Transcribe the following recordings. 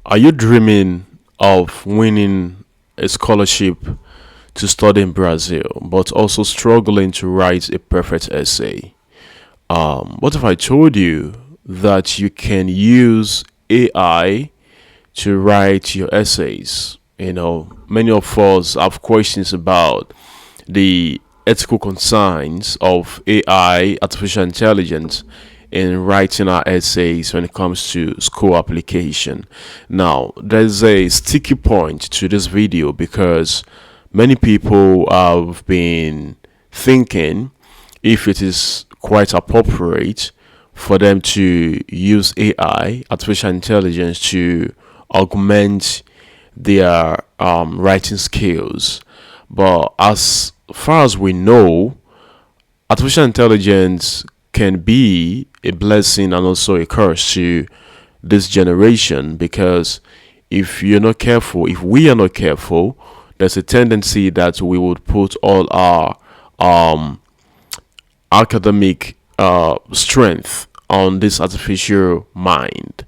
Are you dreaming of winning a scholarship to study in Brazil, but also struggling to write a perfect essay? What if I told you that you can use AI to write your essays? Many of us have questions about the ethical concerns of AI, artificial intelligence, in writing our essays when it comes to school application. Now, there's a sticky point to this video because many people have been thinking if it is quite appropriate for them to use AI, artificial intelligence, to augment their writing skills. But as far as we know, artificial intelligence can be a blessing and also a curse to this generation because if we are not careful, there's a tendency that we would put all our um, academic strength on this artificial mind.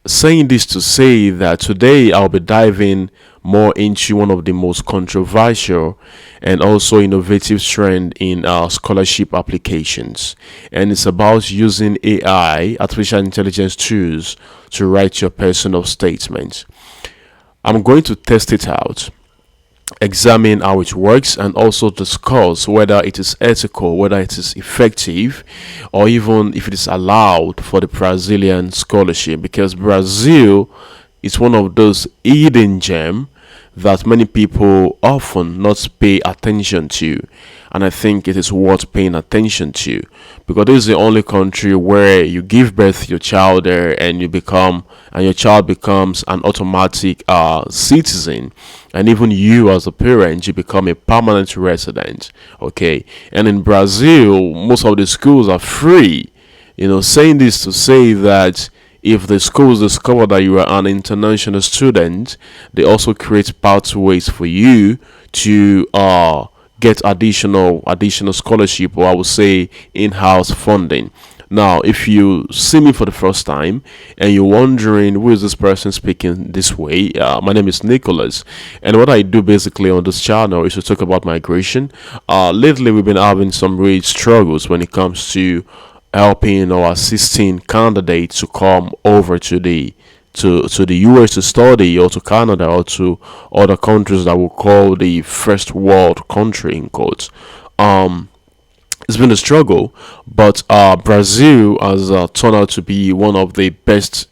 Saying this to say that today I'll be diving more into one of the most controversial and also innovative trend in scholarship applications, and it's about using AI, artificial intelligence tools, to write your personal statements. I'm going to test it out, examine how it works, and also discuss whether it is ethical, whether it is effective, or even if it is allowed for the Brazilian scholarship. Because Brazil is one of those hidden gem that many people often not pay attention to, and I think it is worth paying attention to because this is the only country where you give birth to your child there and your child becomes an automatic citizen, and even you as a parent, you become a permanent resident. Okay, and in Brazil most of the schools are free. Saying this to say that if the schools discover that you are an international student, they also create pathways for you to get additional scholarship, or I would say in-house funding. Now, if you see me for the first time and you're wondering who is this person speaking this way, my name is Nicholas, and what I do basically on this channel is to talk about migration. Lately, we've been having some real struggles when it comes to helping or assisting candidates to come over to the US to study, or to Canada, or to other countries that we call the first world country in quotes. Um, it's been a struggle, but Brazil has turned out to be one of the best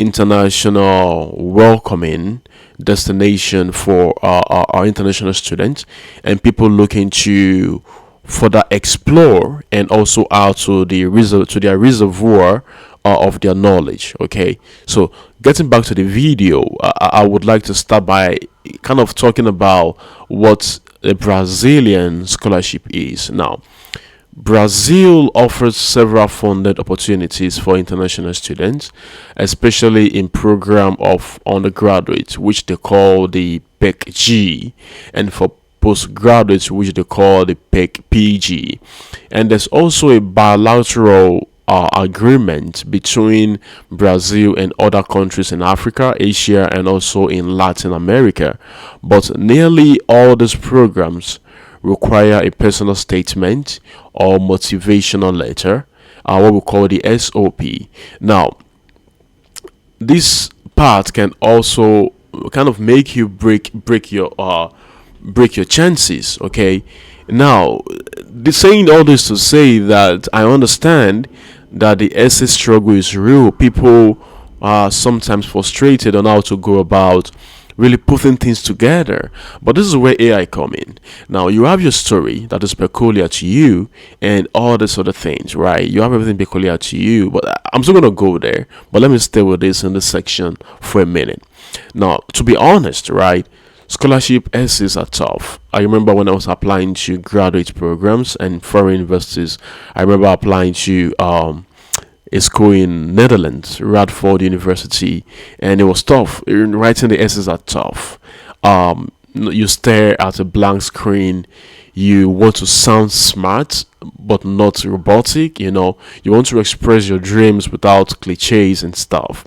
international welcoming destination for our international students and people looking to further explore and also out to their reservoir of their knowledge. Okay, so getting back to the video, I would like to start by kind of talking about what a Brazilian scholarship is. Now, Brazil offers several funded opportunities for international students, especially in program of undergraduate, which they call the PEC-G, and for postgraduates, which they call the PEC-PG. And there's also a bilateral agreement between Brazil and other countries in Africa, Asia, and also in Latin America. But nearly all these programs require a personal statement or motivational letter, what we call the SOP. Now, this part can also kind of make you break your chances. Okay, now saying all this to say that I understand that the essay struggle is real. People are sometimes frustrated on how to go about really putting things together. But this is where AI come in. Now you have your story that is peculiar to you and all these other things, right? You have everything peculiar to you, but I'm still gonna go there. But let me stay with this in this section for a minute. Now, to be honest, right? Scholarship essays are tough. I remember when I was applying to graduate programs and foreign universities. I remember applying to a school in Netherlands, Radford University, and it was tough. Writing the essays are tough. You stare at a blank screen. You want to sound smart but not robotic. You want to express your dreams without cliches and stuff.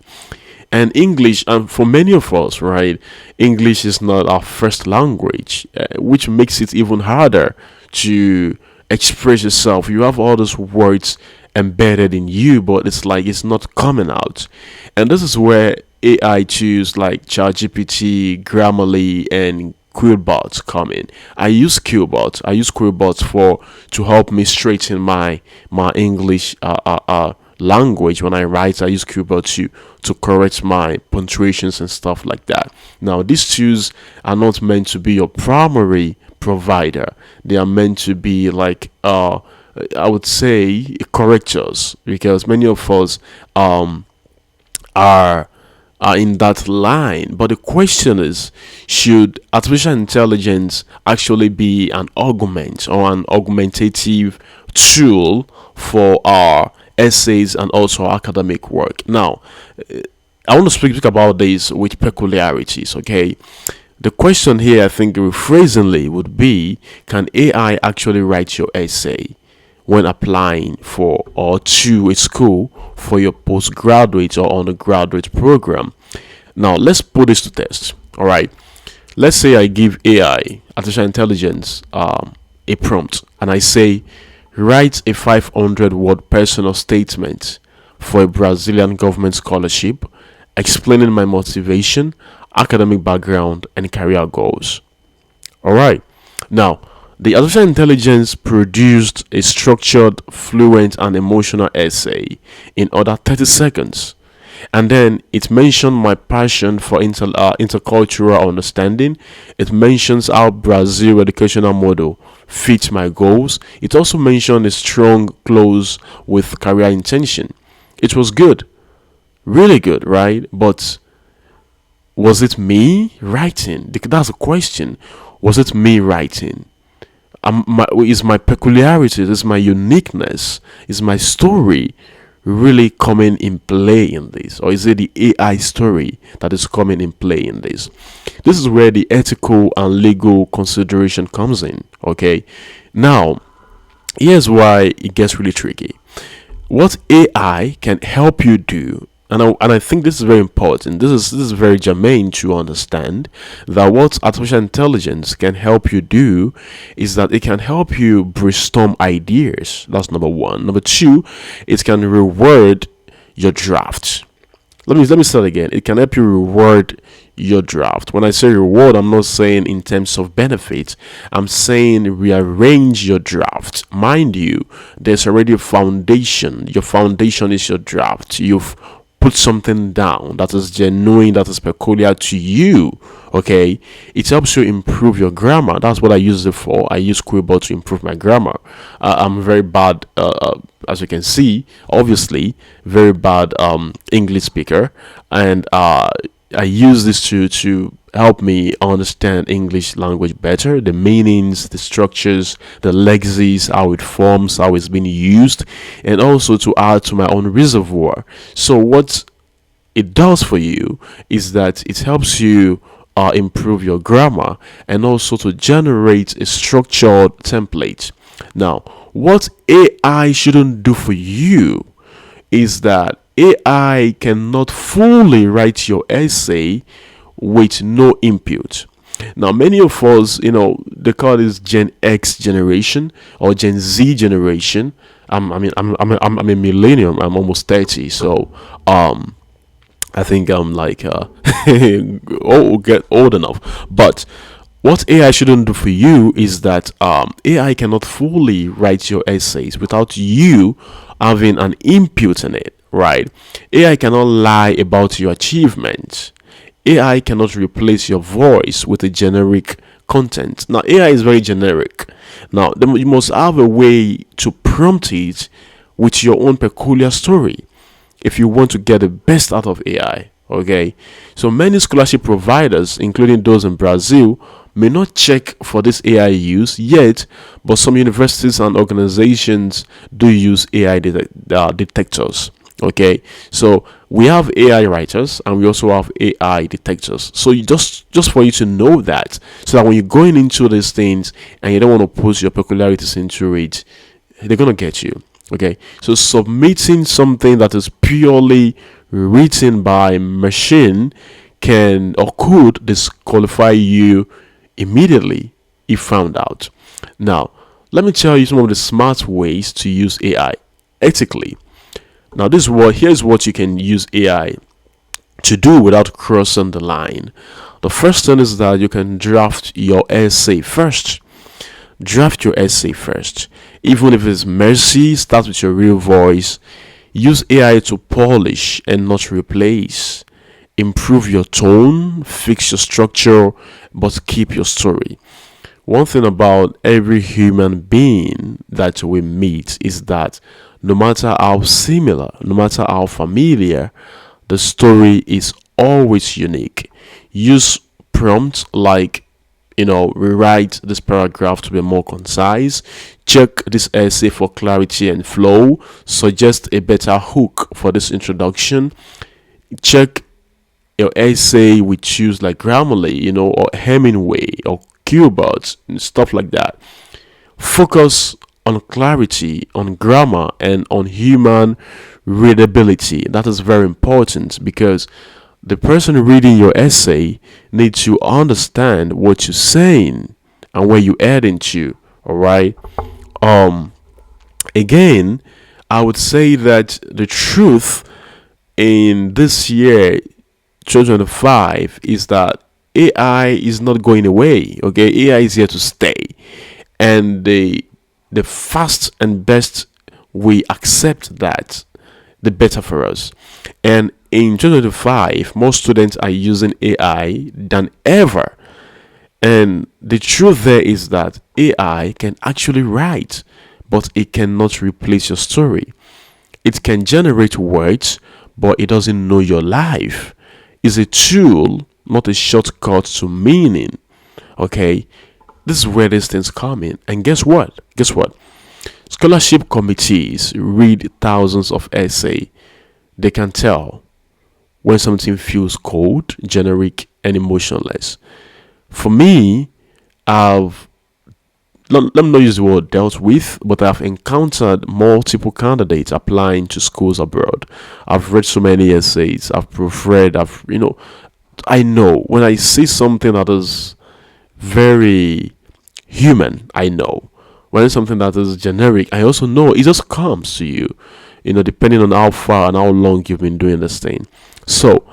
And English, for many of us, right, English is not our first language, which makes it even harder to express yourself. You have all those words embedded in you, but it's like it's not coming out. And this is where AI tools like ChatGPT, Grammarly, and Quillbot come in. I use Quillbot. I use Quillbot for to help me straighten my English language when I write. I use Quillbot to correct my punctuations and stuff like that. Now, these tools are not meant to be your primary provider. They are meant to be like I would say correctors, because many of us are in that line. But the question is, should artificial intelligence actually be an augment or an augmentative tool for our essays and also academic work? Now, I want to speak about this with peculiarities, okay? The question here, I think, rephrasingly would be, can AI actually write your essay when applying for or to a school for your postgraduate or undergraduate program? Now, let's put this to test. All right. Let's say I give AI, artificial intelligence, a prompt, and I say, write a 500-word personal statement for a Brazilian government scholarship, explaining my motivation, academic background, and career goals. All right. Now, the artificial intelligence produced a structured, fluent, and emotional essay in under 30 seconds. And then it mentioned my passion for intercultural understanding. It mentions how Brazil educational model fits my goals. It also mentioned a strong close with career intention. It was good, really good, right? But was it me writing? That's a question. Was it me writing? Is my peculiarities, is my uniqueness, is my story really coming in play in this? Or is it the AI story that is coming in play in this? This is where the ethical and legal consideration comes in, okay? Now, here's why it gets really tricky. What AI can help you do, and I think this is very important. This is very germane to understand that what artificial intelligence can help you do is that it can help you brainstorm ideas. That's number one. Number two, it can reword your draft. Let me start again. It can help you reward your draft. When I say reward, I'm not saying in terms of benefit. I'm saying rearrange your draft. Mind you, there's already a foundation. Your foundation is your draft. You've put something down that is genuine, that is peculiar to you. Okay, it helps you improve your grammar. That's what I use it for. I use Quillbot to improve my grammar. I'm very bad, as you can see, obviously, very bad English speaker, and I use this to help me understand English language better, the meanings, the structures, the lexemes, how it forms, how it's been used, and also to add to my own reservoir. So what it does for you is that it helps you improve your grammar and also to generate a structured template. Now, what AI shouldn't do for you is that AI cannot fully write your essay with no input. Now, many of us, they call this Gen X generation or Gen Z generation. I'm a millennium. I'm almost 30, so I think I'm like get old enough. But what AI shouldn't do for you is that AI cannot fully write your essays without you having an input in it, right? AI cannot lie about your achievements. AI cannot replace your voice with a generic content. Now, AI is very generic. Now, you must have a way to prompt it with your own peculiar story if you want to get the best out of AI. Okay, so many scholarship providers, including those in Brazil, may not check for this AI use yet, but some universities and organizations do use AI detectors. Okay, so we have AI writers and we also have AI detectors. So you just for you to know that, so that when you're going into these things and you don't want to put your peculiarities into it, they're gonna get you. Okay, so submitting something that is purely written by machine can or could disqualify you immediately if found out. Now, let me tell you some of the smart ways to use AI ethically. Now, here's what you can use AI to do without crossing the line. The first thing is that you can draft your essay first. Draft your essay first. Even if it's messy, start with your real voice. Use AI to polish and not replace. Improve your tone, fix your structure, but keep your story. One thing about every human being that we meet is that no matter how similar, no matter how familiar, the story is always unique. Use prompts like, rewrite this paragraph to be more concise, check this essay for clarity and flow, suggest a better hook for this introduction, check your essay with choose like Grammarly, or Hemingway or Qbert and stuff like that. Focus on clarity, on grammar, and on human readability. That is very important because the person reading your essay needs to understand what you're saying and where you're heading to. All right. Um. Again, I would say that the truth in this year 2025 is that AI is not going away. Okay, AI is here to stay, and the fast and best we accept that, the better for us. And in 2025, most students are using AI than ever. And the truth there is that AI can actually write, but it cannot replace your story. It can generate words, but it doesn't know your life. It's a tool, not a shortcut to meaning. Okay, this is where these things come in. And guess what? Guess what? Scholarship committees read thousands of essays. They can tell when something feels cold, generic, and emotionless. For me, I've let me not use the word dealt with, but I've encountered multiple candidates applying to schools abroad. I've read so many essays, I've proofread, I know when I see something that is very human, I know. When it's something that is generic, I also know it just comes to you, depending on how far and how long you've been doing this thing. So,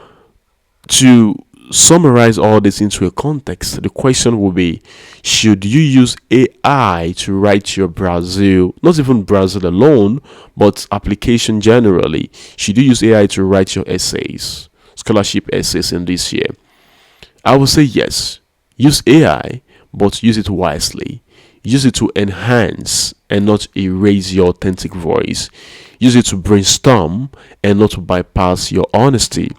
to summarize all this into a context, the question will be: should you use AI to write your Brazil, not even Brazil alone, but application generally? Should you use AI to write your essays, scholarship essays in this year? I would say yes. Use AI, but use it wisely. Use it to enhance and not erase your authentic voice. Use it to brainstorm and not to bypass your honesty.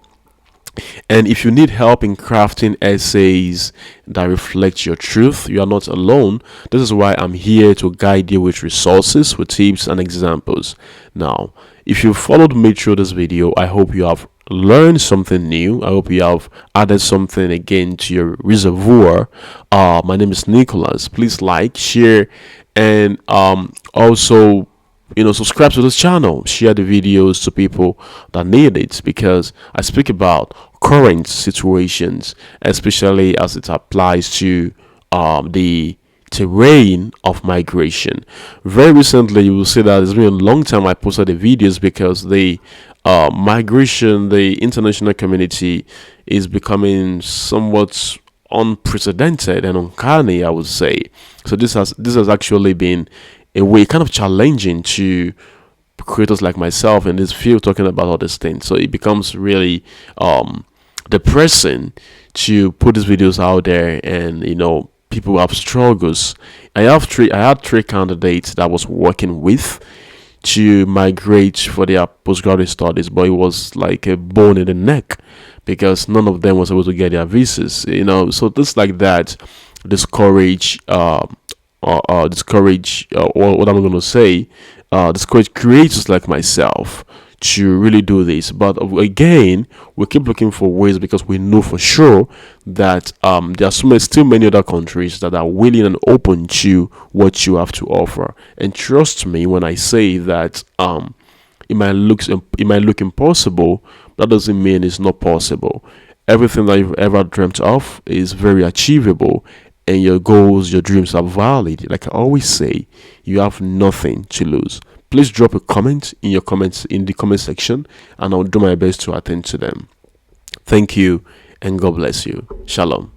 And if you need help in crafting essays that reflect your truth, you are not alone. This is why I'm here to guide you with resources, with tips and examples. Now, if you followed me through this video, I hope you have learned something new. I hope you have added something again to your reservoir. My name is Nicholas. Please like, share, and also subscribe to this channel, share the videos to people that need it, because I speak about current situations, especially as it applies to the terrain of migration. Very recently, you will see that it's been a long time I posted the videos because the migration, the international community is becoming somewhat unprecedented and uncanny, I would say. So this has actually been a way kind of challenging to creators like myself in this field talking about all these things. So it becomes really depressing to put these videos out there, and people have struggles. I had three candidates that I was working with to migrate for their postgraduate studies, but it was like a bone in the neck because none of them was able to get their visas. So just like that discourage discourage what I'm going to say discourage creators like myself to really do this. But again, we keep looking for ways because we know for sure that there are still many other countries that are willing and open to what you have to offer. And trust me when I say that it might look impossible. That doesn't mean it's not possible. Everything that you've ever dreamt of is very achievable, and your goals, your dreams are valid. Like I always say, you have nothing to lose. Please drop a comment in the comment section, and I'll do my best to attend to them. Thank you, and God bless you. Shalom.